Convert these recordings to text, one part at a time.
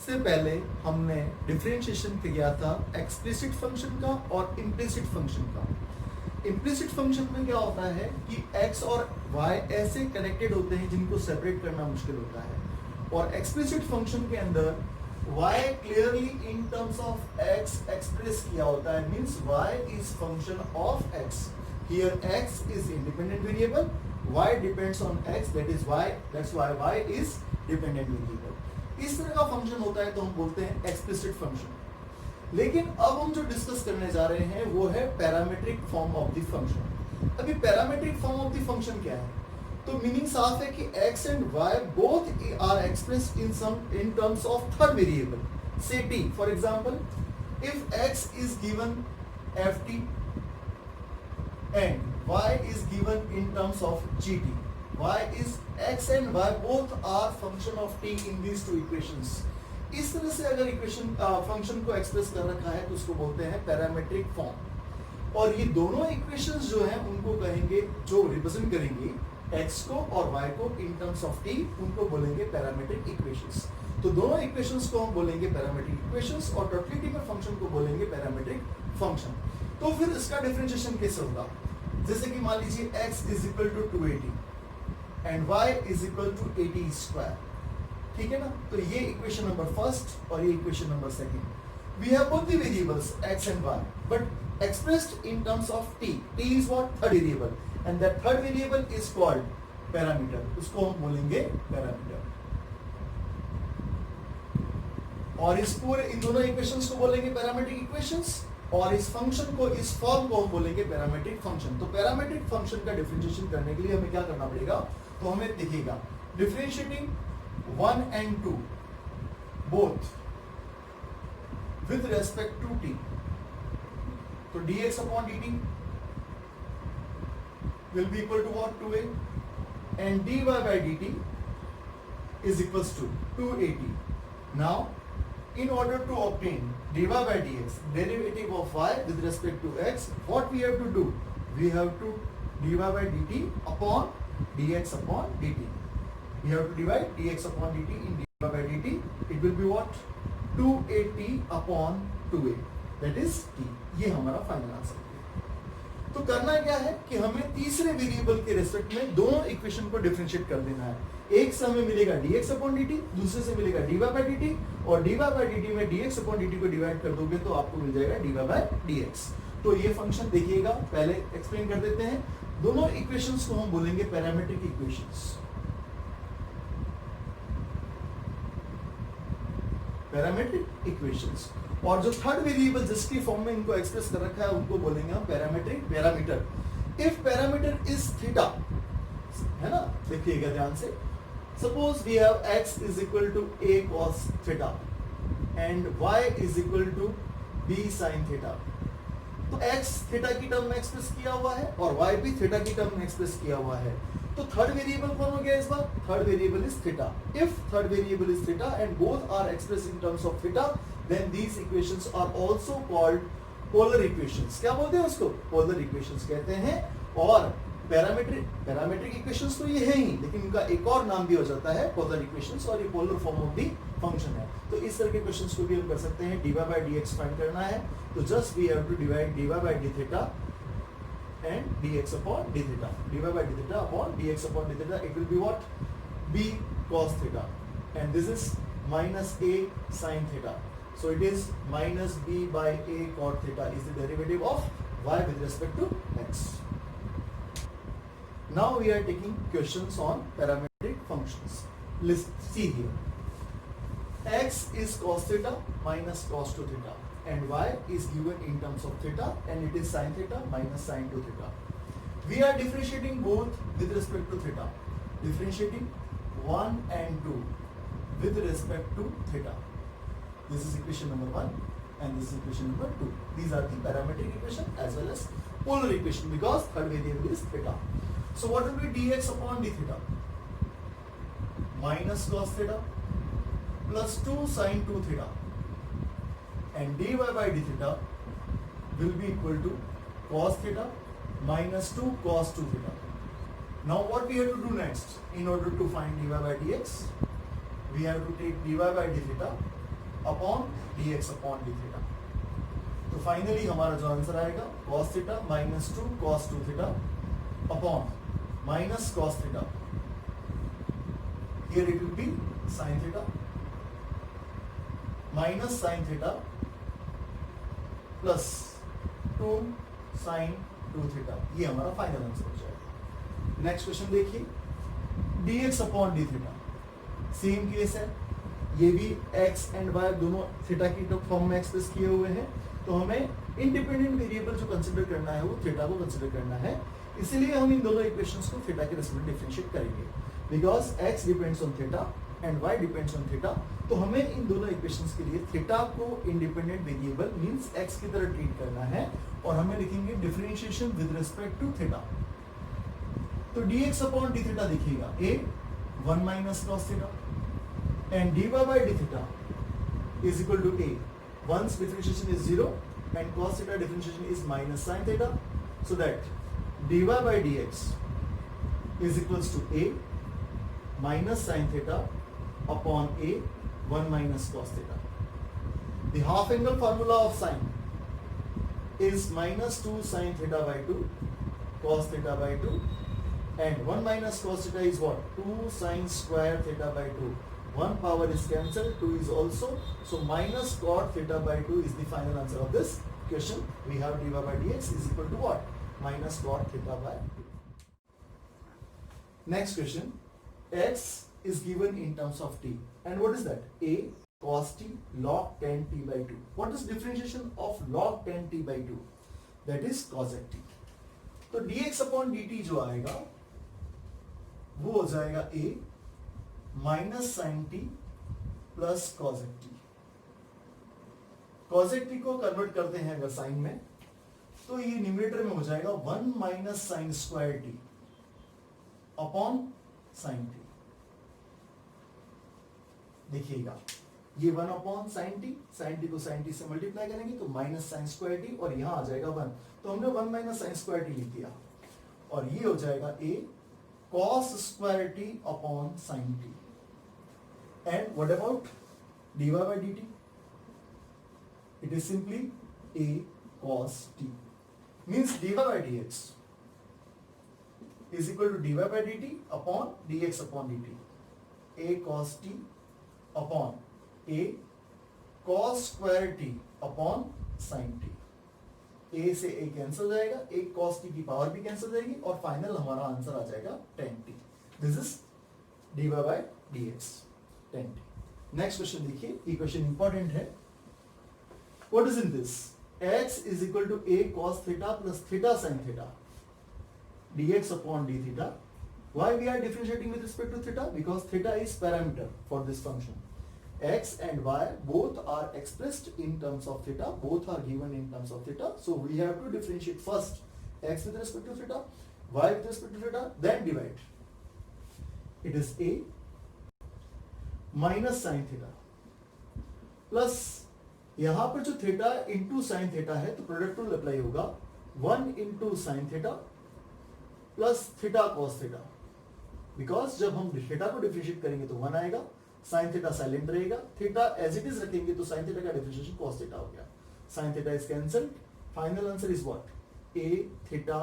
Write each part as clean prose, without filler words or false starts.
इससे पहले हमने डिफरेंशिएशन किया था एक्सप्लिसिट फंक्शन का और इम्प्लिसिट फंक्शन का। इम्प्लिसिट फंक्शन में क्या होता है कि x और y ऐसे कनेक्टेड होते हैं जिनको सेपरेट करना मुश्किल होता है, और एक्सप्लिसिट फंक्शन के अंदर y clearly in terms of x express किया होता है, means y is function of x। Here x is independent variable, y depends on x, that's why y is dependent variable. इस तरह का फंक्शन होता है तो हम बोलते हैं एक्सप्लिसिट फंक्शन। लेकिन अब हम जो डिस्कस करने जा रहे हैं वो है parametric form of the function. अभी parametric form of the function क्या है? तो मीनिंग साफ है कि x and y both are expressed in terms of third variable, say t। For example, if x is given ft and y is given in terms of gt, y is x and y both are function of t in these two equations। इस तरह से अगर equation function को express कर रखा है तो उसको बोलते हैं पैरामीट्रिक फॉर्म। और ये दोनों इक्वेशंस जो हैं उनको कहेंगे, जो रिप्रेजेंट करेंगे x को और y को इन टर्म्स ऑफ t, उनको बोलेंगे पैरामीट्रिक इक्वेशंस। तो दोनों इक्वेशंस को हम बोलेंगे पैरामीट्रिक इक्वेशंस और टोटलिटी में फंक्शन को बोलेंगे पैरामीट्रिक फंक्शन। तो फिर इसका डिफरेंशिएशन कैसे होगा? जैसे कि मान लीजिए x is equal to 280 and y is equal to 80 square, ठीक है ना? तो ये इक्वेशन नंबर फर्स्ट और ये equation number second. We have both the variables x and y but expressed in terms of t। t is what? Third variable, and that third variable is called parameter. उसको हम बोलेंगे parameter. और इस पूरे इन दोनों equations को बोलेंगे parametric equations, और इस फंक्शन को, इस फॉर्म को हम बोलेंगे पैरामीट्रिक फंक्शन। तो पैरामीट्रिक फंक्शन का डिफरेंशिएशन करने के लिए हमें क्या करना पड़ेगा? तो हमें दिखेगा differentiating 1 and 2 both with respect to t, तो dx upon dt will be equal to what? 2a, and dy by dt is equals to 280. Now in order to obtain dy by dx, derivative of y with respect to x, what we have to do? We have to dy by dt upon dx upon dt. We have to divide dx upon dt in dy by dt. It will be what? 280 upon 2a, that is t। ये हमारा final answer है। तो करना क्या है कि हमें तीसरे वेरिएबल के रेस्पेक्ट में दोनों इक्वेशन को डिफरेंशिएट कर देना है। एक से हमें मिलेगा dx upon dt, दूसरे से मिलेगा dy by dt, और dy by dt में dx upon dt को डिवाइड कर दोगे तो आपको मिल जाएगा dy by dx। तो ये फंक्शन देखिएगा, पहले एक्सप्लेन कर देते हैं। दोनों इक्वेशंस को हम बोलेंगे पैरामीट्रिक इक्वेशंस। पैरामीट्रिक इक्वेशंस, और जो थर्ड वेरिएबल जिसकी फॉर्म में इनको एक्सप्रेस कर रखा है उनको बोलेंगे हम parameter. If parameter is theta, है ना? देखिएगा ध्यान से। Suppose we have x is equal to a cos theta and y is equal to b sin theta. तो x थीटा की टर्म में एक्सप्रेस किया हुआ है और y भी थीटा की टर्म में एक्सप्रेस किया हुआ है। तो थर्ड वेरिएबल कौन हो गया इस बार? Third variable is theta. If third variable is theta and both are expressed in terms of theta, then these equations are also called polar equations. क्या बोलते हैं उसको? पोलर इक्वेशंस कहते हैं। और पैरामीट्रिक इक्वेशंस तो ये है ही, लेकिन इनका एक और नाम भी हो जाता है पोलर इक्वेशंस, और ये polar form of the function है। तो इस तरह के क्वेश्चंस को भी हम कर सकते हैं। dy by dx फाइंड करना है तो just we have to divide dy by d theta and dx upon d theta. dy by d theta upon dx upon d theta, it will be what? b cos theta, and this is minus a sin theta. So it is minus b by a cot theta is the derivative of y with respect to x. Now we are taking questions on parametric functions. Let's see here. X is cos theta minus cos 2 theta, and y is given in terms of theta, and it is sin theta minus sin 2 theta. We are differentiating both with respect to theta. Differentiating 1 and 2 with respect to theta. This is equation number 1 and this is equation number 2. These are the parametric equation as well as polar equation because third variable is theta. So what will be dx upon d theta? Minus cos theta plus 2 sin 2 theta, and dy by d theta will be equal to cos theta minus 2 cos 2 theta. Now what we have to do next? In order to find dy by dx, we have to take dy by d theta upon dx upon d theta. तो finally हमारा जो answer आएगा cos theta minus 2 cos 2 theta upon minus cos theta, here it will be sin theta minus sin theta plus 2 sin 2 theta, ये हमारा final answer हो जाएगा। Next question देखिए, dx upon d theta, same case है, ये भी x and y दोनों theta की फॉर्म में एक्सप्रेस किए हुए हैं, तो हमें इंडिपेंडेंट वेरिएबल जो कंसीडर करना है वो थीटा को कंसीडर करना है, इसीलिए हम इन दोनों इक्वेशंस को थीटा के रेस्पेक्ट में डिफरेंशिएट करेंगे, because x depends on theta and y depends on theta, तो हमें इन दोनों इक्वेशंस के लिए थीटा को इंडिपेंडेंट वेरिएबल मींस x की तरह ट्रीट करना है, और हमें लिखेंगे differentiation with respect to theta. तो dx अपॉन d थीटा देखिएगा a 1 minus cos theta and dy by d theta is equal to a. Once differentiation is 0 and cos theta differentiation is minus sin theta, so that dy by dx is equals to a minus sin theta upon a 1 minus cos theta. The half angle formula of sine is minus 2 sin theta by 2 cos theta by 2, and 1 minus cos theta is what? 2 sin square theta by 2. One power is cancelled, 2 is also, so minus cot theta by 2 is the final answer of this question. We have dy by dx is equal to what? Minus cot theta by 2. Next question, x is given in terms of t, and what is that? A cos t log tan t by 2. What is differentiation of log tan t by 2? That is cosec t. तो dx upon dt जो आएगा वो हो जाएगा a minus sine t plus cosec t. Cosec t को convert करते हैं अगर साइन में, तो ये न्यूमरेटर में हो जाएगा 1 minus sine square T upon sine T. देखिएगा ये 1 अपॉन साइन टी को साइन टी से मल्टीप्लाई करेंगे तो माइनस साइन स्क्वायर टी, और यहां आ जाएगा 1, तो हमने 1 माइनस साइन स्क्वायर टी लिख दिया, और ये हो जाएगा a cos square T upon sine T. And what about dy by dt? It is simply a cos t. Means dy by dx is equal to dy by dt upon dx upon dt. A cos t upon a cos square t upon sin t. a से a cancel हो जाएगा, a cos t की power भी cancel हो जाएगी, और final हमारा answer आ जाएगा tan t. This is dy by dx. Next question देखिए, ये क्वेश्चन इंपॉर्टेंट है। What is in this? x is equal to a cos theta plus theta sin theta dx upon d theta. Why we are differentiating with respect to theta? Because theta is parameter for this function. X and y both are expressed in terms of theta, both are given in terms of theta, so we have to differentiate first x with respect to theta, y with respect to theta, then divide. It is a minus sine theta plus यहां पर जो theta into sine theta है, तो product rule apply होगा 1 into sine theta plus theta cos theta, because जब हम theta को differentiate करेंगे तो 1 आएगा, साइन थीटा साइलेंट रहेगा, थीटा एज इट इज रखेंगे तो साइन थीटा का डिफरेंशिएशन कॉस थीटा हो गया, sine theta is cancelled, final answer is what? a theta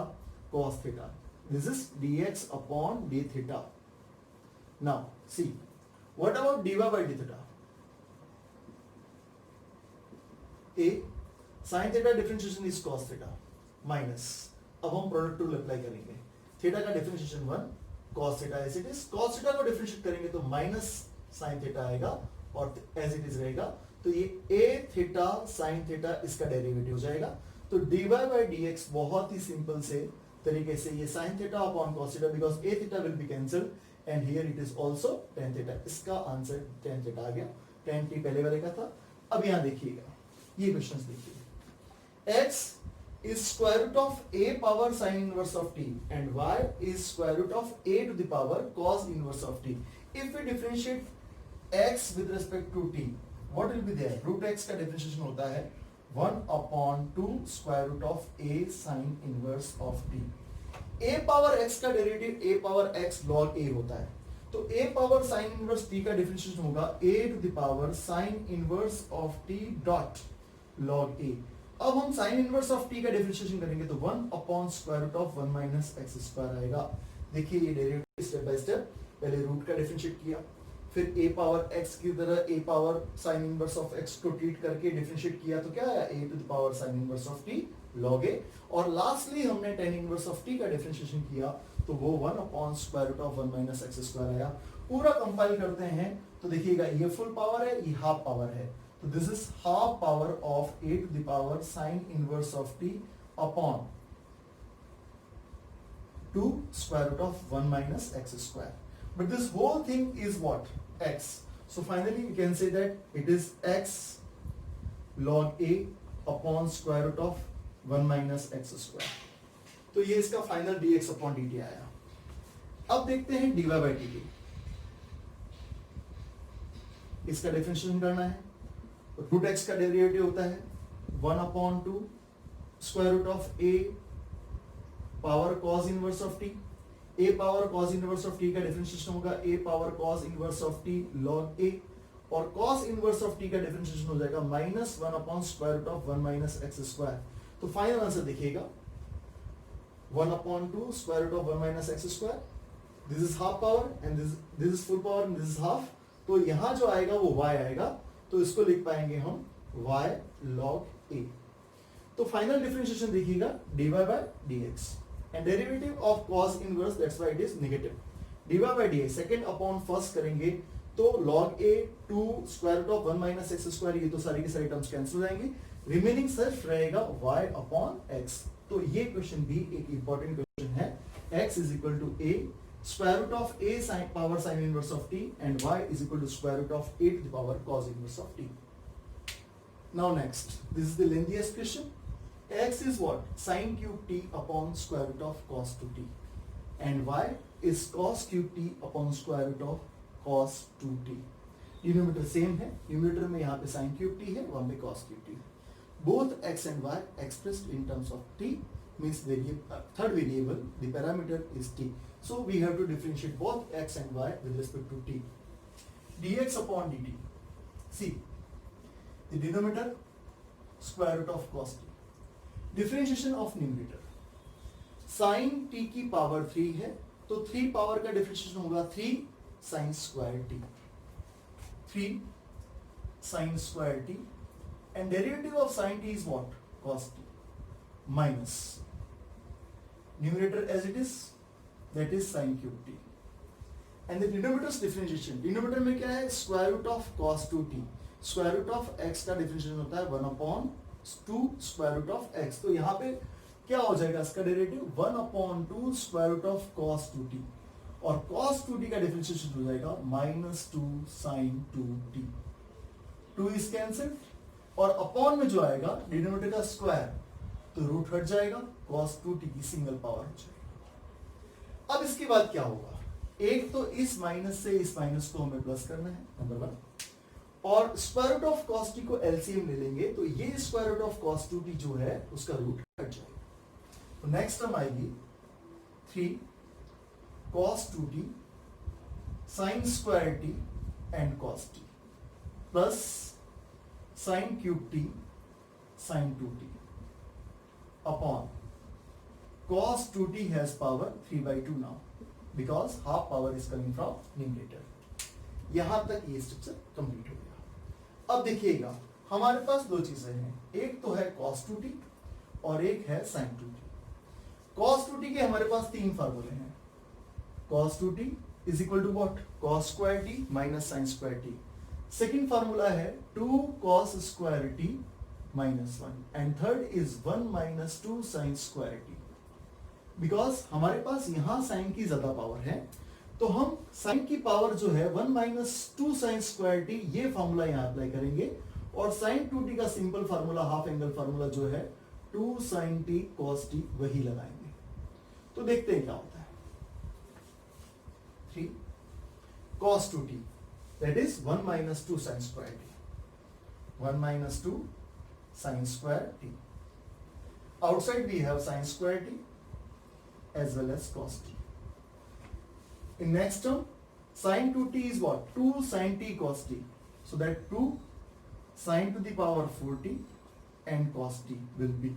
cos theta. This is dx upon d theta. Now see what about dy by d theta? a sin theta differentiation is cos theta minus, अब हम product rule apply करेंगे, theta का differentiation 1 cos theta as it is, cos theta को differentiate करेंगे तो minus sin theta आएगा और as it is रहेगा, तो ये a थीटा sin theta इसका डेरिवेटिव हो जाएगा, तो dy by dx बहुत ही सिंपल से तरीके से ये sin theta upon cos theta, because a theta will be cancelled and here it is also tan theta. इसका आंसर tan theta आ गया, tan t पहले वाले का था। अब यहां देखिएगा, ये क्वेश्चंस देखिए, x is square root of a power sin inverse of t and y is square root of a to the power cos inverse of t. If we differentiate x with respect to t, what will be there? Root x का differentiation होता है 1 upon 2 square root of a sin inverse of t. a power x का derivative a power x log a होता है, तो a power sine inverse t का differentiation होगा a to the power sine inverse of t dot log a। अब हम sine inverse of t का differentiation करेंगे तो 1 upon square root of 1 minus x square आएगा। देखिए ये डेरिवेटिव स्टेप बाय स्टेप, पहले रूट का डिफरेंशिएट किया, फिर a पावर x की तरह a power sine inverse of x को ट्रीट करके डिफरेंशिएट किया तो क्या आया a to the power sine inverse of t log a, और लास्टली हमने tan इनवर्स ऑफ t का डिफरेंशिएशन किया तो वो 1 upon square root of 1 minus x square आया। पूरा कंपाइल करते हैं तो देखिएगा ये फुल पावर है, ये हाफ पावर है, तो this is half power of a to the power sine inverse of t upon 2 square root of 1 minus x square. But this whole thing is what? X. So finally we can say that it is x log a upon square root of 1 minus x square. तो ये इसका final dx upon dt आया। अब देखते हैं dy by dt। इसका differentiation करना है, रूट x का डेरिवेटिव होता है 1 upon 2 square root of a power cos inverse of t, a power cos inverse of t का डिफरेंशिएशन होगा a power cos inverse of t log a, और cos inverse of t का differentiation हो जाएगा minus 1 upon square root of 1 minus x square. तो final answer देखिएगा 1 upon 2 square root of 1 minus x square, this is half power and this is full power and this is half, तो यहाँ जो आएगा वो y आएगा, तो इसको लिख पाएंगे हम y log a। तो फाइनल डिफरेंशिएशन देखिएगा dy by dx and derivative of cos inverse, that's why it is negative, dy by dx second upon first करेंगे तो log a 2 square root of 1 minus x square, ये तो सारी की सारी terms cancel हो जाएंगी, रिमेनिंग सिर्फ रहेगा y upon x। तो ये क्वेश्चन भी एक इंपॉर्टेंट क्वेश्चन है, x is equal to a square root of a sin power sin inverse of t and y is equal to square root of a to the power cos inverse of t। Now next, this is the lengthiest question, x is what? Sin cube t upon square root of cos 2t and y is cos cube t upon square root of cos 2t। Denominator same है, numerator में यहाँ पे sin cube t है, वहाँ पे cos cube t है। Both x and y expressed in terms of t means third variable, the parameter is t. So we have to differentiate both x and y with respect to t। dx upon dt, see the denominator square root of cos t, differentiation of numerator, sine t की power 3 है तो 3 power का differentiation होगा 3 sine square t, 3 sine square t and derivative of sine t is what? cos t minus numerator as it is, that is sine cube t and the denominator's differentiation, denominator में क्या है? Square root of cos 2t, square root of x का differentiation होता है 1 upon 2 square root of x, तो यहाँ पे क्या हो जाएगा इसका derivative 1 upon 2 square root of cos 2t, और cos 2t का डिफरेंशिएशन हो जाएगा minus 2 sin 2t, 2 is cancel और अपॉन में जो आएगा डिनोमिनेटर का स्क्वायर तो रूट हट जाएगा, cos 2t की सिंगल पावर हो जाएगा। अब इसके बाद क्या होगा? एक तो इस माइनस से इस माइनस को हमें प्लस करना है नंबर 1, और square root of cos t को एलसीएम ले लेंगे तो ये square root of cos 2t जो है उसका रूट हट जाएगा, तो नेक्स्ट टर्म आएगी 3 cos 2t sin square t and cos t plus sin cube t sin 2t upon cos 2t has power 3/2 now because half power is coming from numerator। यहां तक ये स्ट्रक्चर कंप्लीट हो गया। अब देखिएगा हमारे पास दो चीजें हैं, एक तो है cos 2t और एक है sin 2t। cos 2t के हमारे पास तीन फार्मूले हैं, cos 2t is equal to what? cos square t minus sin square t। Second formula है 2 cos square t minus 1 and third is 1 minus 2 sin square t। Because हमारे पास यहाँ sin की ज्यादा पावर है तो हम sin की पावर जो है 1 minus 2 sin square t ये फार्मूला यहाँ अप्लाई करेंगे, और sin 2t का simple formula half angle formula जो है 2 sin t cos t वही लगाएंगे। तो देखते हैं क्या होता है। 3 cos 2t that is 1 minus 2 sin square t, 1 minus 2 sin square t, outside we have sin square t as well as cos t। In next term Sin 2t is what? 2 sin t cos t. So that 2 sin to the power 4t and cos t will be,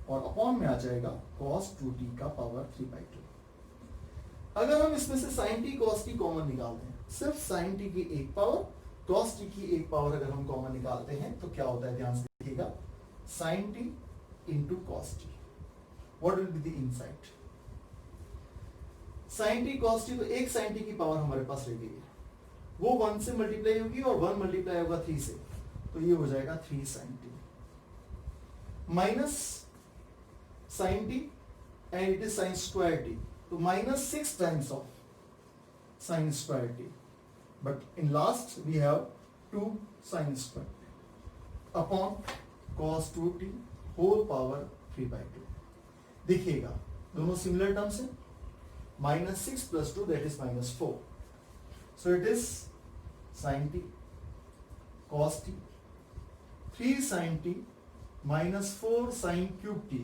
और upon में आ जाएगा cos 2t का power 3/2. अगर हम इसमें से sin t cos t common निकालते हैं, सिर्फ sin t की एक पावर cos t की एक पावर अगर हम कॉमन निकालते हैं तो क्या होता है, ध्यान से देखिएगा. sin t into cos t. What will be the insight? sin t cos t, तो एक sin t की पावर हमारे पास रह गई है, वो 1 से मल्टीप्लाई होगी और 1 मल्टीप्लाई होगा 3 से, तो ये हो जाएगा 3 sin t minus sin t and it is sin square t, तो minus 6 times of sin square t, but in last we have 2 sin square t upon cos 2t whole power 3/2. देखिएगा दोनों similar terms हैं. -6 plus 2 that is -4. So it is sin t cos t 3 sin t minus 4 sin cube t,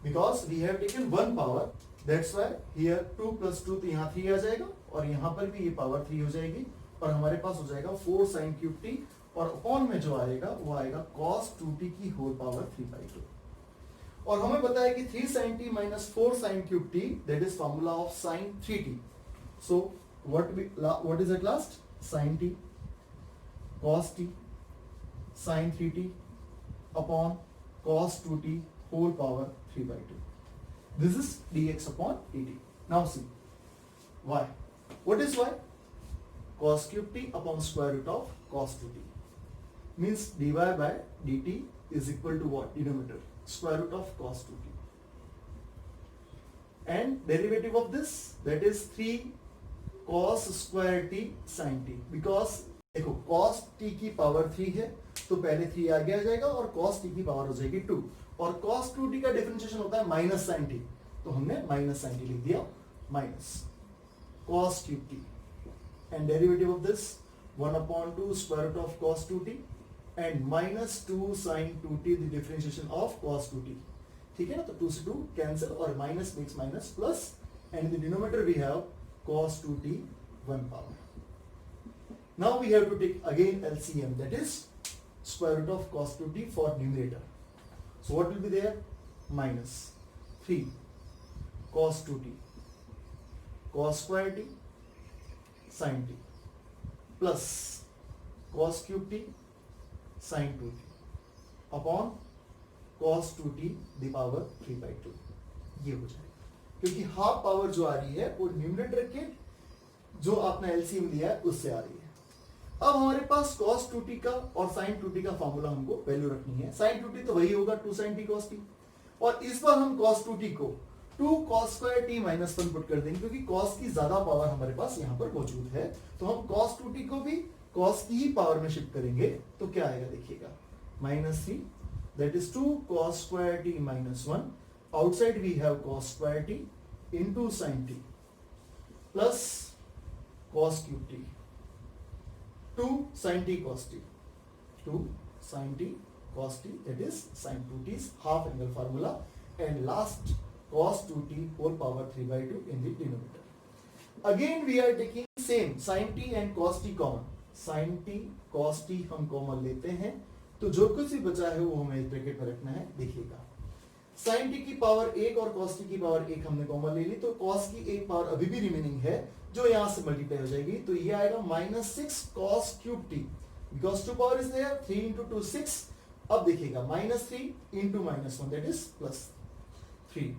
because we have taken one power, that's why here 2 plus 2 तो यहाँ 3 आ जाएगा और यहाँ पर भी ये पावर 3 हो जाएगी और हमारे पास हो जाएगा 4 sin cube t, और अपॉन में जो आएगा वो आएगा cos 2t की होल पावर 3/2. और हमें पता है कि 3 sin t minus 4 sin cube t, that is formula of sin 3t. So what is at last? Sin t cos t sin 3t upon cos 2t whole power 3/2. This is dx upon dt. Now see y. What is y? Cos cube t upon square root of cos 2t. Means dy by dt is equal to what? Denominator, square root of cos 2t. And derivative of this, that is 3 cos square t sin t. Because देखो cos t की power 3 है तो पहले 3 आगे आ जाएगा और cos t की power हो जाएगी 2, और cos 2t का डिफरेंशिएशन होता है माइनस sin t, तो हमने माइनस sin t लिख दिया, minus cos cube t, and derivative of this 1/2 square root of cos 2t and minus 2 sin 2t, the differentiation of cos 2t. ठीक है ना, तो 2 से 2 कैंसिल और minus makes minus plus, and in the denominator we have cos 2t 1 power. Now we have to take again LCM, that is square root of cos 2t for numerator. So what will be there? Minus 3 cos 2t cos square t sin t plus cos cube t sin 2t upon cos 2t the power 3/2. ये हो जाएगा, क्योंकि half power जो आ रही है वो numerator के जो आपने एलसीएम लिया है उससे आ रही है. अब हमारे पास cos 2t का और sin 2t का फॉर्मूला हमको वैल्यू रखनी है. sin 2t तो वही होगा 2 sin t cos t, और इस बार हम cos 2t को 2 cos square t minus 1 put कर देंगे, क्योंकि cos की ज्यादा पावर हमारे पास यहाँ पर मौजूद है, तो हम cos 2t को भी cos की ही पावर में शिफ्ट करेंगे, तो क्या आएगा देखिएगा, -3 that is 2 cos square t minus 1, outside we have cos square t into sin t plus cos cube t, 2 sin t cos t, 2 sin t cos t, that is sin 2t's half angle formula, and last cos 2t whole power 3/2 in the denominator. Again we are taking same sin t and cos t common, sin t cos t हम common लेते हैं, तो जो कुछ भी बचा है वो हमें इस ब्रैकेट में रखना है. देखिएगा sin t की पावर 1 और cos t की पावर 1 हमने कॉमन ले ली, तो cos की एक पावर अभी भी रिमेनिंग है जो यहां से मल्टीप्लाई हो जाएगी, तो ये आएगा -6 cos cube t, because 2 power is there, 3 into 2 6. अब देखिएगा -3 into -1, that is +3.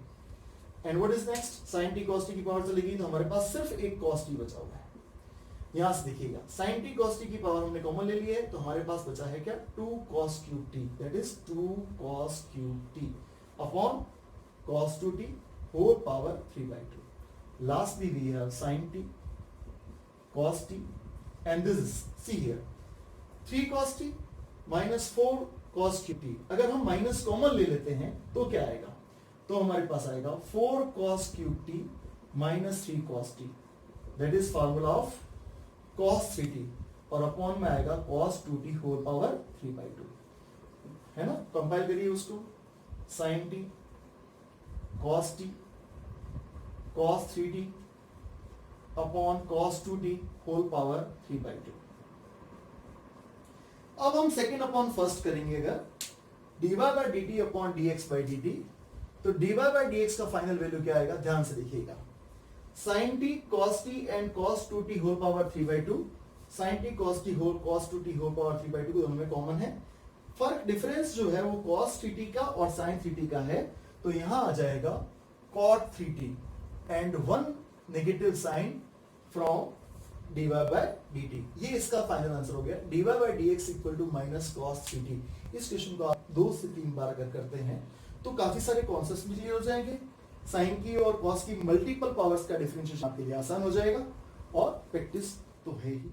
and what is next? sin t cos t की पावर चलेगी तो हमारे पास सिर्फ एक cos t बचा हुआ है. यहां से देखिएगा sin t cos t की पावर हमने कॉमन ले ली है, तो हमारे पास बचा है क्या, 2 cos cube t, that is 2 cos cube t upon cos 2t whole power 3/2. Lastly we have sin t cos t, and this is, see here, 3 cos t minus 4 cos cube t. अगर हम minus common ले लेते हैं तो क्या आएगा, तो हमारे पास आएगा 4 cos cube t minus 3 cos t, that is formula of cos 3t, और अपॉन में आएगा cos 2t whole power 3/2. है ना, कंपाइल करिए उसको, sin t cos t cos 3t upon cos 2t whole power 3/2। अब हम सेकेंड अपॉन फर्स्ट करेंगे। अगर dy by dt upon dx by dt, तो dy बाय dx का फाइनल वैल्यू क्या आएगा, ध्यान से देखिएगा। sin t cos t and cos 2t whole power 3/2, sin t cos t whole cos 2t whole power 3/2 दोनों में कॉमन है। फर्क डिफरेंस जो है वो cos 3t का और sin 3t का है, तो यहां आ जाएगा cot 3t and one negative sine from dy by dt। ये इसका फाइनल आंसर हो गया। dy by dx equal to minus cos 3t। इस क्वेश्चन को आप 2 से 3 बार अगर करते हैं तो काफी सारे कॉन्सेप्ट्स भी क्लियर हो जाएंगे। साइन की और cos की मल्टीपल पावर्स का डिफरेंशिएशन आपके लिए आसान हो जाएगा, और प्रैक्टिस तो है ही।